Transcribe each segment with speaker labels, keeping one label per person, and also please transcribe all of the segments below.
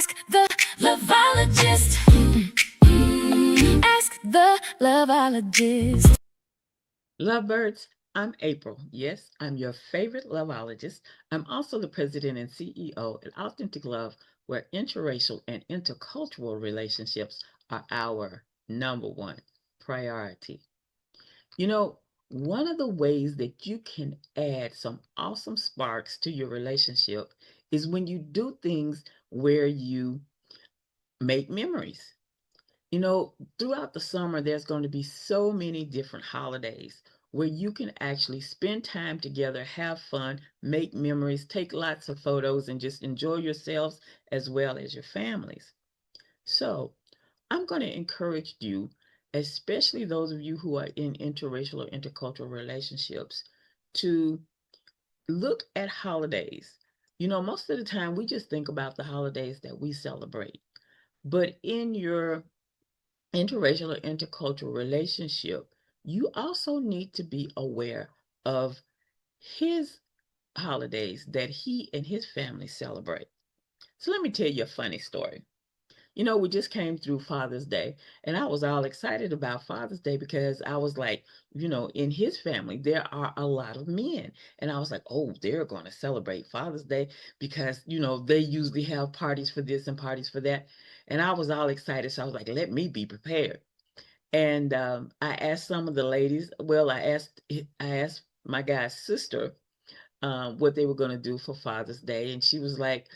Speaker 1: Ask the loveologist. Ask the loveologist.
Speaker 2: Lovebirds, I'm April. Yes, I'm your favorite loveologist. I'm also the president and CEO at Authentic Love, where interracial and intercultural relationships are our number one priority. You know, one of the ways that you can add some awesome sparks to your relationship is when you do things where you make memories. Throughout the summer, there's going to be so many different holidays where you can actually spend time together, have fun, make memories, take lots of photos, and just enjoy yourselves as well as your families. So, I'm going to encourage you, especially those of you who are in interracial or intercultural relationships, to look at holidays. Most of the time we just think about the holidays that we celebrate. But in your interracial or intercultural relationship, you also need to be aware of his holidays that he and his family celebrate. So let me tell you a funny story. We just came through Father's Day, and I was all excited about Father's Day because I was like, in his family, there are a lot of men. And I was like, oh, they're going to celebrate Father's Day because, they usually have parties for this and parties for that. And I was all excited. So I was like, let me be prepared. And I asked some of the ladies, well, I asked my guy's sister what they were going to do for Father's Day. And she was like,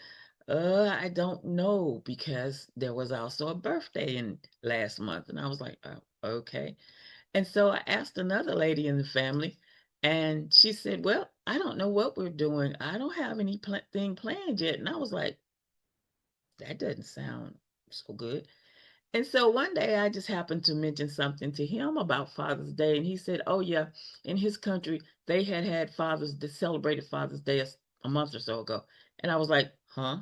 Speaker 2: I don't know because there was also a birthday in last month. And I was like, oh, okay. And so I asked another lady in the family, and she said, well, I don't know what we're doing. I don't have anything planned yet. And I was like, that doesn't sound so good. And so one day I just happened to mention something to him about Father's Day, and he said, oh, yeah, in his country, they had they celebrated Father's Day a month or so ago. And I was like, huh?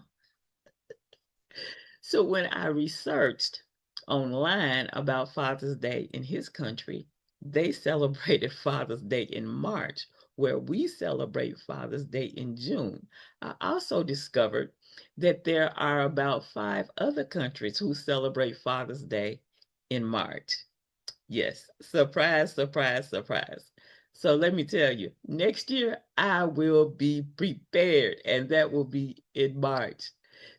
Speaker 2: So when I researched online about Father's Day in his country, they celebrated Father's Day in March, where we celebrate Father's Day in June. I also discovered that there are about 5 other countries who celebrate Father's Day in March. Yes, surprise, surprise, surprise. So let me tell you, next year I will be prepared, and that will be in March.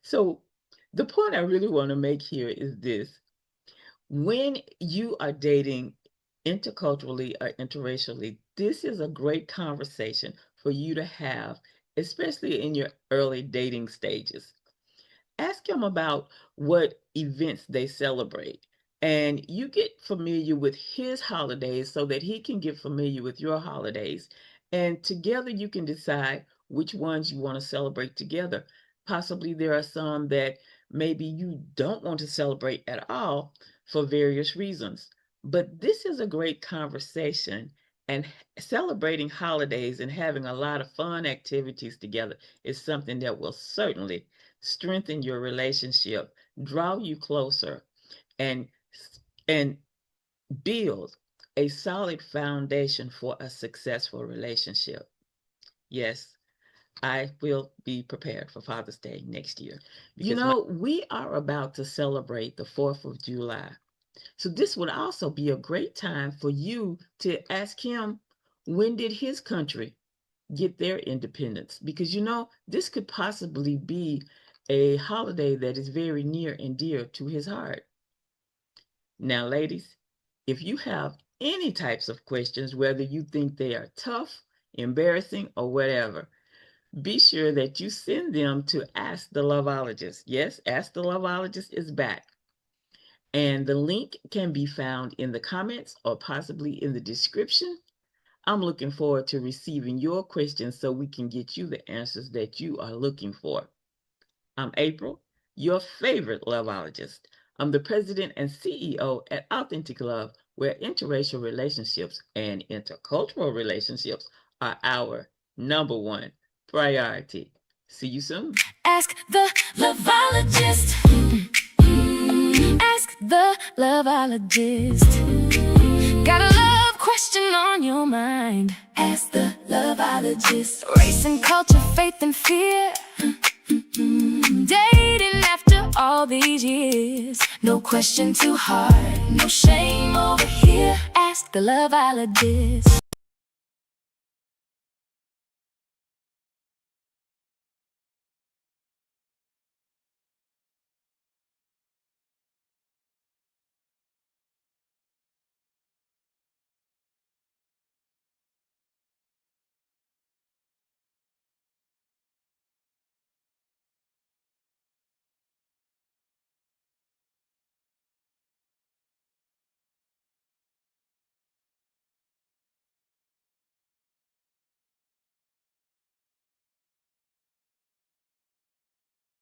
Speaker 2: So the point I really want to make here is this. When you are dating interculturally or interracially, this is a great conversation for you to have, especially in your early dating stages. Ask him about what events they celebrate, and you get familiar with his holidays so that he can get familiar with your holidays. And together you can decide which ones you want to celebrate together. Possibly there are some that maybe you don't want to celebrate at all for various reasons. But this is a great conversation, and celebrating holidays and having a lot of fun activities together is something that will certainly strengthen your relationship, draw you closer, and and build a solid foundation for a successful relationship. Yes, I will be prepared for Father's Day next year. We are about to celebrate the 4th of July. So this would also be a great time for you to ask him, when did his country get their independence? Because this could possibly be a holiday that is very near and dear to his heart. Now, ladies, if you have any types of questions, whether you think they are tough, embarrassing, or whatever, be sure that you send them to Ask the Loveologist. Yes, Ask the Loveologist is back. And the link can be found in the comments or possibly in the description. I'm looking forward to receiving your questions so we can get you the answers that you are looking for. I'm April, your favorite loveologist. I'm the president and CEO at Authentic Love, where interracial relationships and intercultural relationships are our number one priority. See you soon.
Speaker 1: Ask the loveologist. Ask the loveologist. Got a love question on your mind? Ask the loveologist. Race and culture, faith and fear. Dating after all. all these years. No question too hard, no shame over here. Ask the loveologist.